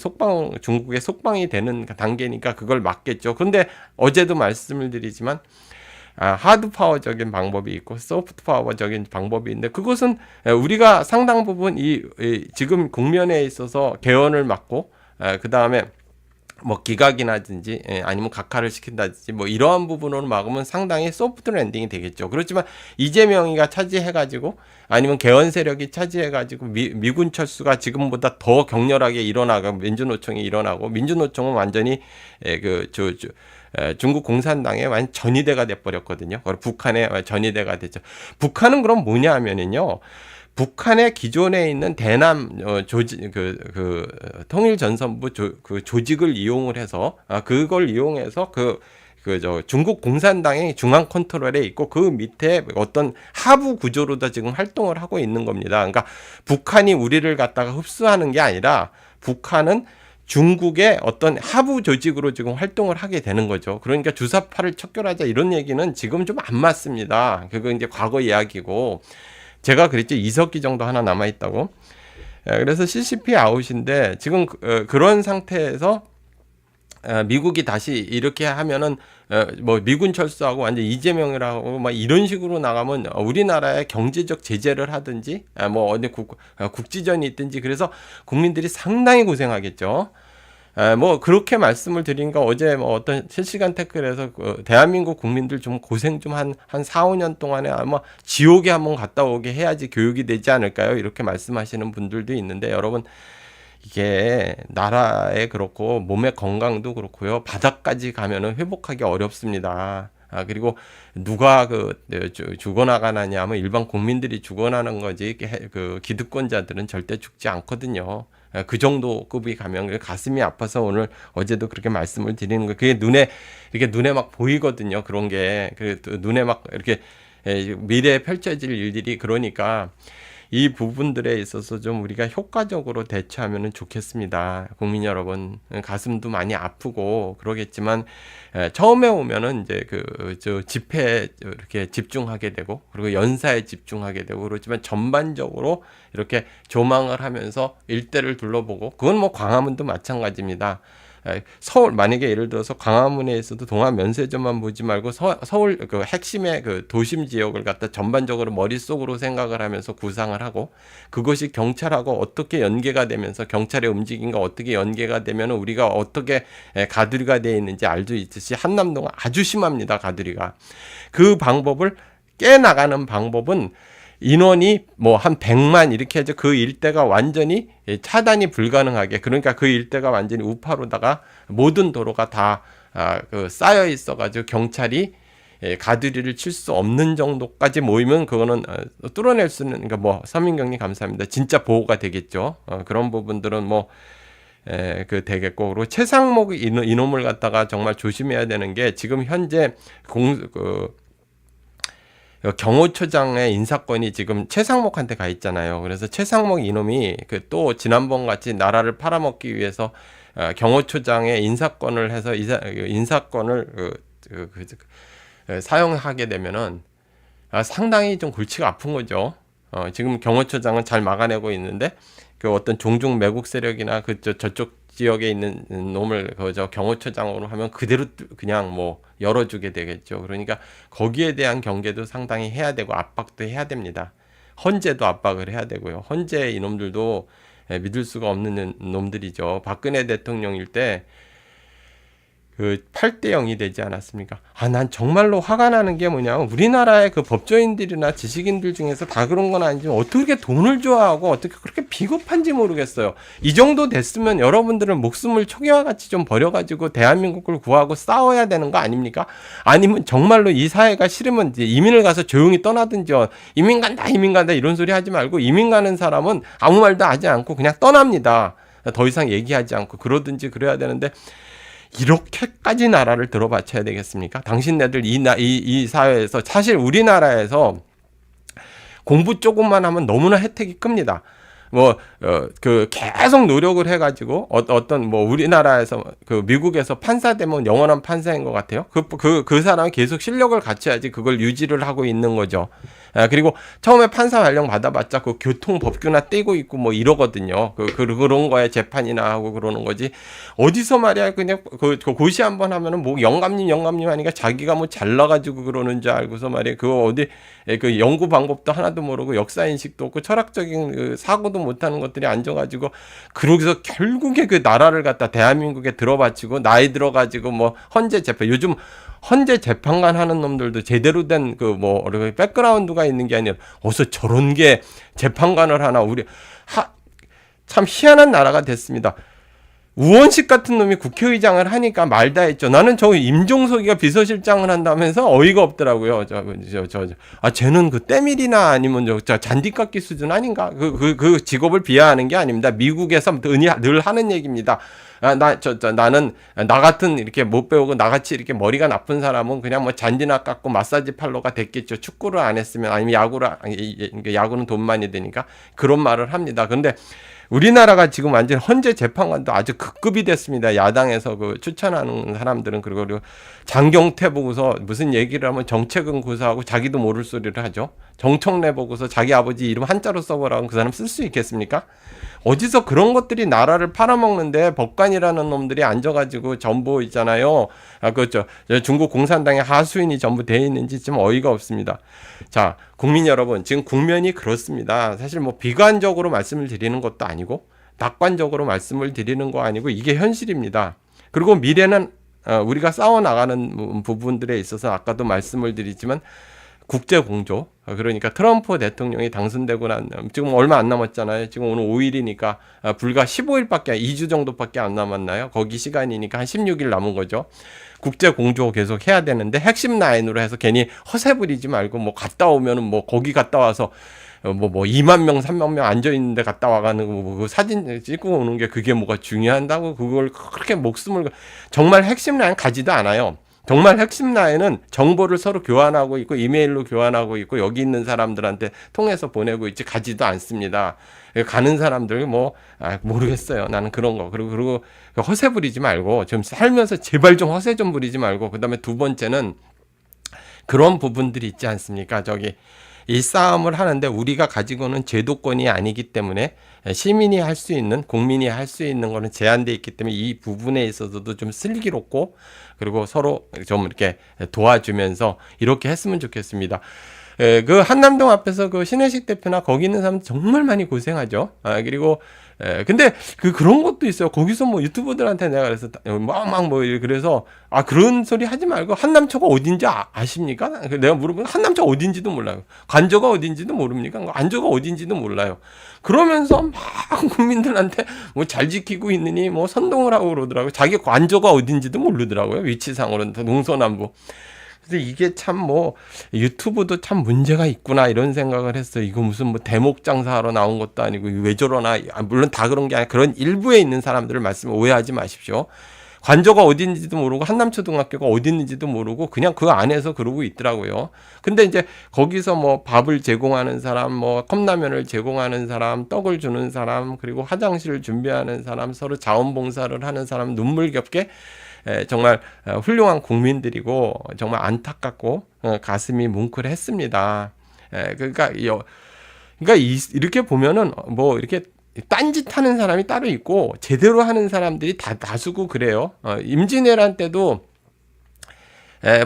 중국의 속방이 되는 단계니까 그걸 막겠죠. 그런데 어제도 말씀을 드리지만 하드 파워적인 방법이 있고 소프트 파워적인 방법이 있는데, 그것은 우리가 상당 부분 지금 국면에 있어서 개헌을 막고 그 다음에 뭐 기각이라든지 아니면 각하를 시킨다든지 뭐 이러한 부분으로 막으면 상당히 소프트 랜딩이 되겠죠. 그렇지만 이재명이가 차지해가지고 아니면 개헌 세력이 차지해가지고 미군 철수가 지금보다 더 격렬하게 일어나고 민주노총이 일어나고, 민주노총은 완전히 중국 공산당의 완전 전위대가 돼버렸거든요. 북한의 전위대가 됐죠. 북한은 그럼 뭐냐 하면은요, 북한의 기존에 있는 대남 통일전선부 조직을 이용을 해서 그걸 이용해서 중국 공산당의 중앙 컨트롤에 있고 그 밑에 어떤 하부 구조로도 지금 활동을 하고 있는 겁니다. 그러니까 북한이 우리를 갖다가 흡수하는 게 아니라 북한은 중국의 어떤 하부 조직으로 지금 활동을 하게 되는 거죠. 그러니까 주사파를 척결하자 이런 얘기는 지금 좀 안 맞습니다. 그거 이제 과거 이야기고, 제가 그랬죠. 이석기 정도 하나 남아있다고. 그래서 CCP 아웃인데, 지금 그런 상태에서 미국이 다시 이렇게 하면은 뭐 미군 철수하고 완전 이재명이라고 막 이런 식으로 나가면 우리나라에 경제적 제재를 하든지 뭐 어디 국지전이 있든지, 그래서 국민들이 상당히 고생하겠죠. 뭐 그렇게 말씀을 드리니까 어제 뭐 어떤 실시간 댓글에서 대한민국 국민들 좀 고생 좀 한 4, 5년 동안에 아마 지옥에 한번 갔다 오게 해야지 교육이 되지 않을까요? 이렇게 말씀하시는 분들도 있는데 여러분 이게 나라에 그렇고 몸의 건강도 그렇고요. 바닥까지 가면은 회복하기 어렵습니다. 그리고 누가 죽어나가느냐 하면 일반 국민들이 죽어나는 거지 그 기득권자들은 절대 죽지 않거든요. 그 정도 급이 가면 가슴이 아파서 오늘 어제도 그렇게 말씀을 드리는 거예요. 그게 눈에 막 보이거든요. 그런 게 눈에 막 이렇게 미래에 펼쳐질 일들이 그러니까 이 부분들에 있어서 좀 우리가 효과적으로 대처하면 좋겠습니다. 국민 여러분, 가슴도 많이 아프고 그러겠지만 처음에 오면은 이제 저 집회에 이렇게 집중하게 되고 그리고 연사에 집중하게 되고 그렇지만 전반적으로 이렇게 조망을 하면서 일대를 둘러보고 그건 뭐 광화문도 마찬가지입니다. 서울 만약에 예를 들어서 광화문에 있어도 동아 면세점만 보지 말고 서울 그 핵심의 그 도심 지역을 갖다 전반적으로 머릿속으로 생각을 하면서 구상을 하고 그것이 경찰하고 어떻게 연계가 되면서 경찰의 움직임과 어떻게 연계가 되면 우리가 어떻게 가두리가 되어 있는지 알 수 있듯이 한남동은 아주 심합니다. 가두리가. 그 방법을 깨나가는 방법은 인원이 뭐 한 100만 이렇게 해서 그 일대가 완전히 차단이 불가능하게 그러니까 그 일대가 완전히 우파로다가 모든 도로가 다 쌓여 있어 가지고 경찰이 가두리를 칠 수 없는 정도까지 모이면 그거는 뚫어낼 수 있는 그러니까 뭐 서민경님 감사합니다. 진짜 보호가 되겠죠. 그런 부분들은 뭐 되겠고 그리고 최상목 이놈을 갖다가 정말 조심해야 되는 게 지금 현재 경호처장의 인사권이 지금 최상목한테 가 있잖아요. 그래서 최상목 이놈이 또 지난번 같이 나라를 팔아먹기 위해서 경호처장의 인사권을 해서 인사권을 사용하게 되면은 상당히 좀 골치가 아픈 거죠. 지금 경호처장은 잘 막아내고 있는데 그 어떤 종중 매국 세력이나 저쪽 지역에 있는 놈을 경호처장으로 하면 그대로 그냥 뭐 열어주게 되겠죠. 그러니까 거기에 대한 경계도 상당히 해야 되고 압박도 해야 됩니다. 헌재도 압박을 해야 되고요. 헌재 이놈들도 믿을 수가 없는 놈들이죠. 박근혜 대통령일 때 8대 0이 되지 않았습니까? 난 정말로 화가 나는 게 뭐냐면 우리나라의 그 법조인들이나 지식인들 중에서 다 그런 건 아니지만 어떻게 돈을 좋아하고 어떻게 그렇게 비겁한지 모르겠어요. 이 정도 됐으면 여러분들은 목숨을 초기와 같이 좀 버려가지고 대한민국을 구하고 싸워야 되는 거 아닙니까? 아니면 정말로 이 사회가 싫으면 이제 이민을 가서 조용히 떠나든지요. 이민 간다 이런 소리 하지 말고 이민 가는 사람은 아무 말도 하지 않고 그냥 떠납니다. 더 이상 얘기하지 않고 그러든지 그래야 되는데 이렇게까지 나라를 들어바쳐야 되겠습니까? 당신네들 이 사회에서 사실 우리나라에서 공부 조금만 하면 너무나 혜택이 큽니다. 계속 노력을 해가지고 어떤 우리나라에서 미국에서 판사 되면 영원한 판사인 것 같아요. 그 사람이 계속 실력을 갖춰야지 그걸 유지를 하고 있는 거죠. 그리고 처음에 판사 발령 받아봤자 그 교통법규나 떼고 있고 뭐 이러거든요. 그런 거에 재판이나 하고 그러는 거지. 어디서 말이야 그냥 고시 한번 하면은 뭐 영감님 하니까 자기가 뭐 잘나가지고 그러는 줄 알고서 말이야 그거 어디 연구 방법도 하나도 모르고 역사 인식도 없고 철학적인 사고도 못하는 것들이 앉아가지고 그러고서 결국에 그 나라를 갖다 대한민국에 들어바치고 나이 들어가지고 뭐 헌재 재판 요즘 헌재 재판관 하는 놈들도 제대로 된 백그라운드가 있는 게 아니라 어서 저런 게 재판관을 하나 참 희한한 나라가 됐습니다. 우원식 같은 놈이 국회의장을 하니까 말 다 했죠. 나는 저 임종석이가 비서실장을 한다면서 어이가 없더라고요. 쟤는 떼밀이나 아니면 잔디깎기 수준 아닌가? 그 직업을 비하하는 게 아닙니다. 미국에서 늘 하는 얘기입니다. 나는 나 같은 이렇게 못 배우고 나같이 이렇게 머리가 나쁜 사람은 그냥 뭐 잔디나 깎고 마사지 팔로가 됐겠죠. 축구를 안 했으면 아니면 야구는 돈 많이 드니까 그런 말을 합니다. 근데 우리나라가 지금 완전 헌재 재판관도 아주 극급이 됐습니다. 야당에서 추천하는 사람들은 그리고 장경태 보고서 무슨 얘기를 하면 정책은 고사하고 자기도 모를 소리를 하죠. 정청래 보고서 자기 아버지 이름 한자로 써보라고 그 사람 쓸 수 있겠습니까? 어디서 그런 것들이 나라를 팔아먹는데 법관이라는 놈들이 앉아가지고 전부 있잖아요. 중국 공산당의 하수인이 전부 돼 있는지 좀 어이가 없습니다. 자, 국민 여러분, 지금 국면이 그렇습니다. 사실 비관적으로 말씀을 드리는 것도 아니고 낙관적으로 말씀을 드리는 거 아니고 이게 현실입니다. 그리고 미래는 우리가 싸워나가는 부분들에 있어서 아까도 말씀을 드리지만 국제 공조, 그러니까 트럼프 대통령이 당선되고 난 지금 얼마 안 남았잖아요. 지금 오늘 5일이니까 불과 15일밖에 2주 정도밖에 안 남았나요? 거기 시간이니까 한 16일 남은 거죠. 국제 공조 계속 해야 되는데 핵심 라인으로 해서 괜히 허세 부리지 말고 뭐 갔다 오면은 뭐 거기 갔다 와서 뭐 2만 명, 3만 명 앉아 있는데 갔다 와가는 그 사진 찍고 오는 게 그게 뭐가 중요한다고 그걸 그렇게 목숨을 정말 핵심 라인 가지도 않아요. 정말 핵심 라인은 정보를 서로 교환하고 있고 이메일로 교환하고 있고 여기 있는 사람들한테 통해서 보내고 있지 가지도 않습니다. 가는 사람들 모르겠어요. 나는 그런 거. 그리고 허세 부리지 말고 좀 살면서 제발 좀 허세 좀 부리지 말고 그다음에 두 번째는 그런 부분들이 있지 않습니까? 이 싸움을 하는데 우리가 가지고는 제도권이 아니기 때문에 시민이 할 수 있는 국민이 할 수 있는 거는 제한되어 있기 때문에 이 부분에 있어서도 좀 슬기롭고 그리고 서로 좀 이렇게 도와주면서 이렇게 했으면 좋겠습니다. 그 한남동 앞에서 그 신혜식 대표나 거기 있는 사람 정말 많이 고생하죠. 그리고 근데 그런 것도 있어요. 거기서 뭐 유튜버들한테 내가 그래서 그래서 그런 소리 하지 말고 한남초가 어딘지 아십니까? 내가 물어보면 한남초가 어딘지도 몰라요. 관저가 어딘지도 모릅니까? 안저가 어딘지도 몰라요. 그러면서 막 국민들한테 뭐 잘 지키고 있느니 뭐 선동을 하고 그러더라고요. 자기 관저가 어딘지도 모르더라고요. 위치상으로는 동서남부. 근데 이게 참 유튜브도 참 문제가 있구나 이런 생각을 했어요. 이거 무슨 대목 장사하러 나온 것도 아니고 왜 저러나. 물론 다 그런 게 아니라 그런 일부에 있는 사람들을 말씀 오해하지 마십시오. 관저가 어딘지도 모르고 한남초등학교가 어디 있는지도 모르고 그냥 그 안에서 그러고 있더라고요. 근데 이제 거기서 밥을 제공하는 사람, 컵라면을 제공하는 사람, 떡을 주는 사람, 그리고 화장실을 준비하는 사람, 서로 자원봉사를 하는 사람 눈물겹게 정말 훌륭한 국민들이고 정말 안타깝고 가슴이 뭉클했습니다. 그러니까 이렇게 보면은 이렇게 딴짓하는 사람이 따로 있고 제대로 하는 사람들이 다수고 그래요. 임진왜란 때도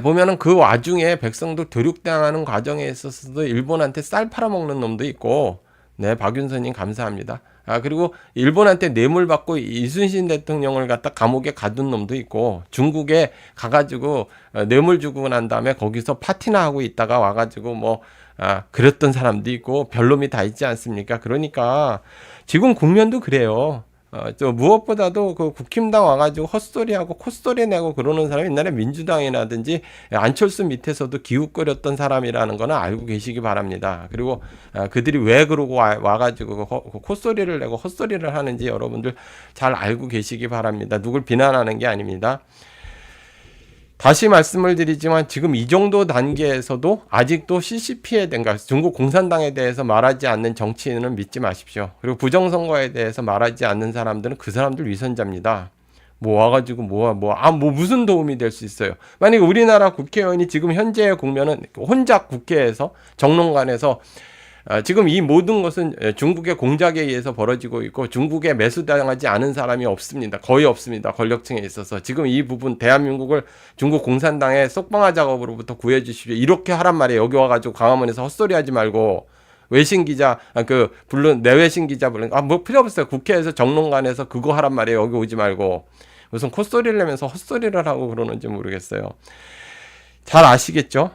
보면은 그 와중에 백성들 교육당하는 과정에 있어서도 일본한테 쌀 팔아먹는 놈도 있고, 네, 박윤선님 감사합니다. 그리고 일본한테 뇌물 받고 이순신 대통령을 갖다 감옥에 가둔 놈도 있고, 중국에 가가지고 뇌물 주고 난 다음에 거기서 파티나 하고 있다가 와가지고 그랬던 사람도 있고, 별놈이 다 있지 않습니까? 그러니까 지금 국면도 그래요. 무엇보다도 그 국힘당 와가지고 헛소리하고 콧소리 내고 그러는 사람이 옛날에 민주당이라든지 안철수 밑에서도 기웃거렸던 사람이라는 거는 알고 계시기 바랍니다. 그리고 그들이 왜 그러고 와가지고 콧소리를 내고 헛소리를 하는지 여러분들 잘 알고 계시기 바랍니다. 누굴 비난하는 게 아닙니다. 다시 말씀을 드리지만 지금 이 정도 단계에서도 아직도 CCP에 대한 중국 공산당에 대해서 말하지 않는 정치인은 믿지 마십시오. 그리고 부정선거에 대해서 말하지 않는 사람들은 그 사람들 위선자입니다. 와가지고 무슨 도움이 될 수 있어요. 만약에 우리나라 국회의원이 지금 현재의 국면은 혼자 국회에서 정론관에서 지금 이 모든 것은 중국의 공작에 의해서 벌어지고 있고 중국에 매수당하지 않은 사람이 없습니다. 거의 없습니다. 권력층에 있어서. 지금 이 부분 대한민국을 중국 공산당의 쏙방아 작업으로부터 구해주십시오. 이렇게 하란 말이에요. 여기 와가지고 광화문에서 헛소리하지 말고 외신 기자 물론 내외신 기자 필요 없어요. 국회에서 정론관에서 그거 하란 말이에요. 여기 오지 말고 무슨 콧소리를 내면서 헛소리를 하고 그러는지 모르겠어요. 잘 아시겠죠?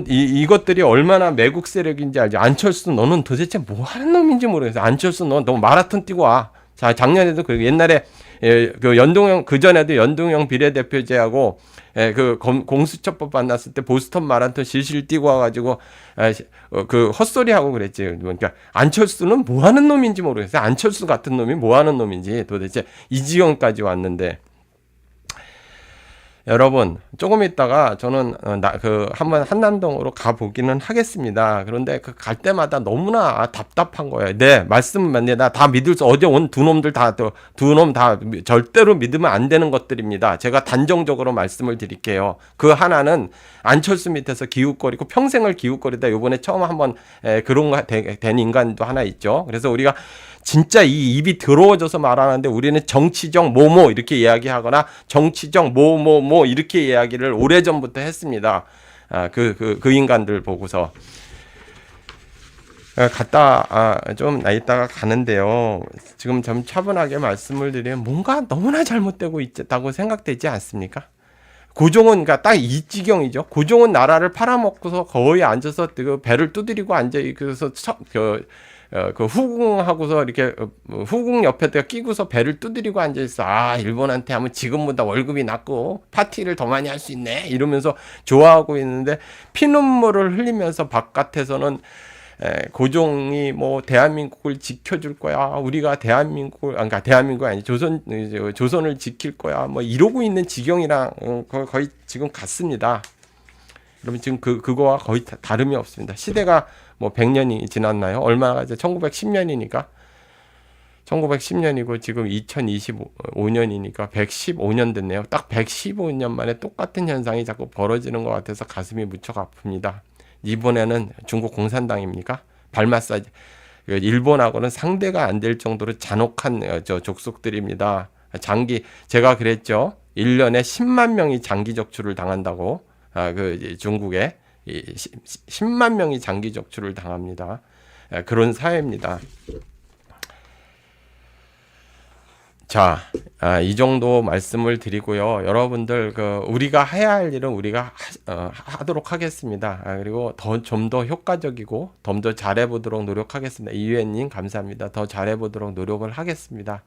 이것들이 얼마나 매국 세력인지 알죠. 안철수 너는 도대체 뭐 하는 놈인지 모르겠어요. 안철수 너 마라톤 뛰고 와. 자, 작년에도 옛날에 그전에도 연동형 비례대표제하고 공수처법 만났을 때 보스턴 마라톤 실실 뛰고 와가지고 헛소리하고 그랬지. 그러니까 안철수는 뭐 하는 놈인지 모르겠어요. 안철수 같은 놈이 뭐 하는 놈인지 도대체 이 지경까지 왔는데. 여러분 조금 있다가 저는 한번 한남동으로 가보기는 하겠습니다. 그런데 갈 때마다 너무나 답답한 거예요. 네, 말씀만 나 다 믿을 수 어제 온 두 놈 다 절대로 믿으면 안 되는 것들입니다. 제가 단정적으로 말씀을 드릴게요. 그 하나는 안철수 밑에서 기웃거리고 평생을 기웃거리다 요번에 처음 한번 그런 거 된 인간도 하나 있죠. 그래서 우리가 진짜 이 입이 더러워져서 말하는데 우리는 정치적 뭐뭐 이렇게 이야기하거나 정치적 뭐뭐뭐 이렇게 이야기를 오래전부터 했습니다. 그 인간들 보고서. 좀 있다가 가는데요. 지금 좀 차분하게 말씀을 드리면 뭔가 너무나 잘못되고 있다고 생각되지 않습니까? 고종은 그러니까 딱 이 지경이죠. 고종은 나라를 팔아먹고서 거의 앉아서 그 배를 두드리고 앉아 있어서 그 후궁하고서 이렇게 후궁 옆에다가 끼고서 배를 두드리고 앉아 있어. 아, 일본한테 하면 지금보다 월급이 낮고 파티를 더 많이 할 수 있네. 이러면서 좋아하고 있는데 피눈물을 흘리면서 바깥에서는 고종이 뭐 대한민국을 지켜줄 거야. 우리가 그러니까 대한민국 아니 조선을 지킬 거야. 뭐 이러고 있는 지경이랑 거의 지금 같습니다. 그러면 지금 그거와 거의 다름이 없습니다. 시대가 뭐 100년이 지났나요? 얼마나 이제 1910년이니까 1910년이고 지금 2025년이니까 115년 됐네요. 딱 115년 만에 똑같은 현상이 자꾸 벌어지는 것 같아서 가슴이 무척 아픕니다. 이번에는 중국 공산당입니까? 발 마사지. 일본하고는 상대가 안 될 정도로 잔혹한 족속들입니다. 제가 그랬죠. 1년에 10만 명이 장기 적출을 당한다고. 중국에 10만 명이 장기 적출을 당합니다. 그런 사회입니다. 자, 이 정도 말씀을 드리고요. 여러분들, 우리가 해야 할 일은 우리가 하도록 하겠습니다. 그리고 좀 더 효과적이고, 좀 더 잘해보도록 노력하겠습니다. 이유엔님, 감사합니다. 더 잘해보도록 노력을 하겠습니다.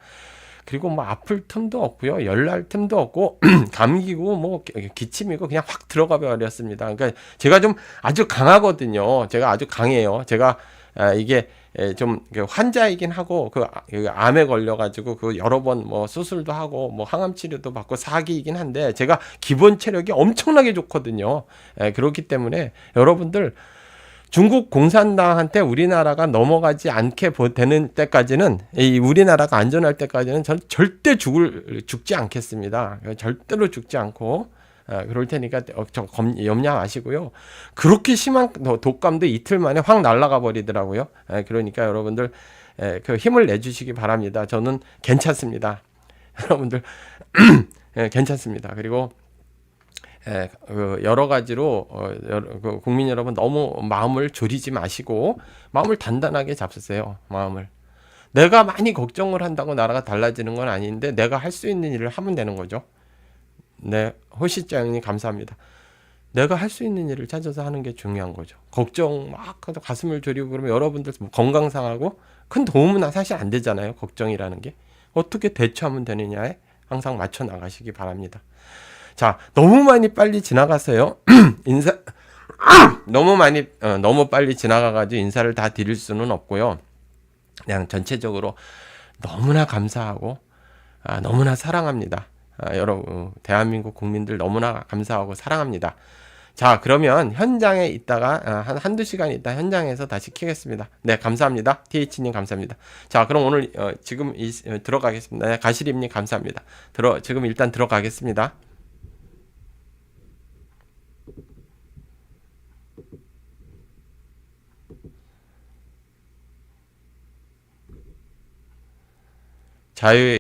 그리고 뭐 아플 틈도 없고요. 열날 틈도 없고, 감기고, 뭐, 기침이고, 그냥 확 들어가 버렸습니다. 그러니까 제가 좀 아주 강하거든요. 제가 아주 강해요. 제가, 이게, 좀 환자이긴 하고 그 암에 걸려가지고 그 여러 번 뭐 수술도 하고 뭐 항암 치료도 받고 사기이긴 한데 제가 기본 체력이 엄청나게 좋거든요. 그렇기 때문에 여러분들 중국 공산당한테 우리나라가 넘어가지 않게 되는 때까지는 이 우리나라가 안전할 때까지는 전 절대 죽지 않겠습니다. 절대로 죽지 않고 그럴 테니까 염려 마시고요. 그렇게 심한 독감도 이틀 만에 확 날아가 버리더라고요. 그러니까 여러분들 그 힘을 내주시기 바랍니다. 저는 괜찮습니다. 여러분들 괜찮습니다. 그리고 여러 가지로 국민 여러분 너무 마음을 졸이지 마시고 마음을 단단하게 잡으세요. 마음을. 내가 많이 걱정을 한다고 나라가 달라지는 건 아닌데 내가 할 수 있는 일을 하면 되는 거죠. 네, 호시장님 감사합니다. 내가 할 수 있는 일을 찾아서 하는 게 중요한 거죠. 걱정 막 가슴을 졸이고 그러면 여러분들 건강 상하고 큰 도움은 사실 안 되잖아요. 걱정이라는 게. 어떻게 대처하면 되느냐에 항상 맞춰 나가시기 바랍니다. 자, 너무 많이 빨리 지나가세요. 너무 빨리 지나가가지고 인사를 다 드릴 수는 없고요. 그냥 전체적으로 너무나 감사하고 너무나 사랑합니다. 여러분 대한민국 국민들 너무나 감사하고 사랑합니다. 자, 그러면 현장에 있다가 한두 시간 있다 현장에서 다시 키겠습니다. 네, 감사합니다. TH님 감사합니다. 자, 그럼 오늘 지금 들어가겠습니다. 네, 가시림님 감사합니다. 지금 일단 들어가겠습니다. 자유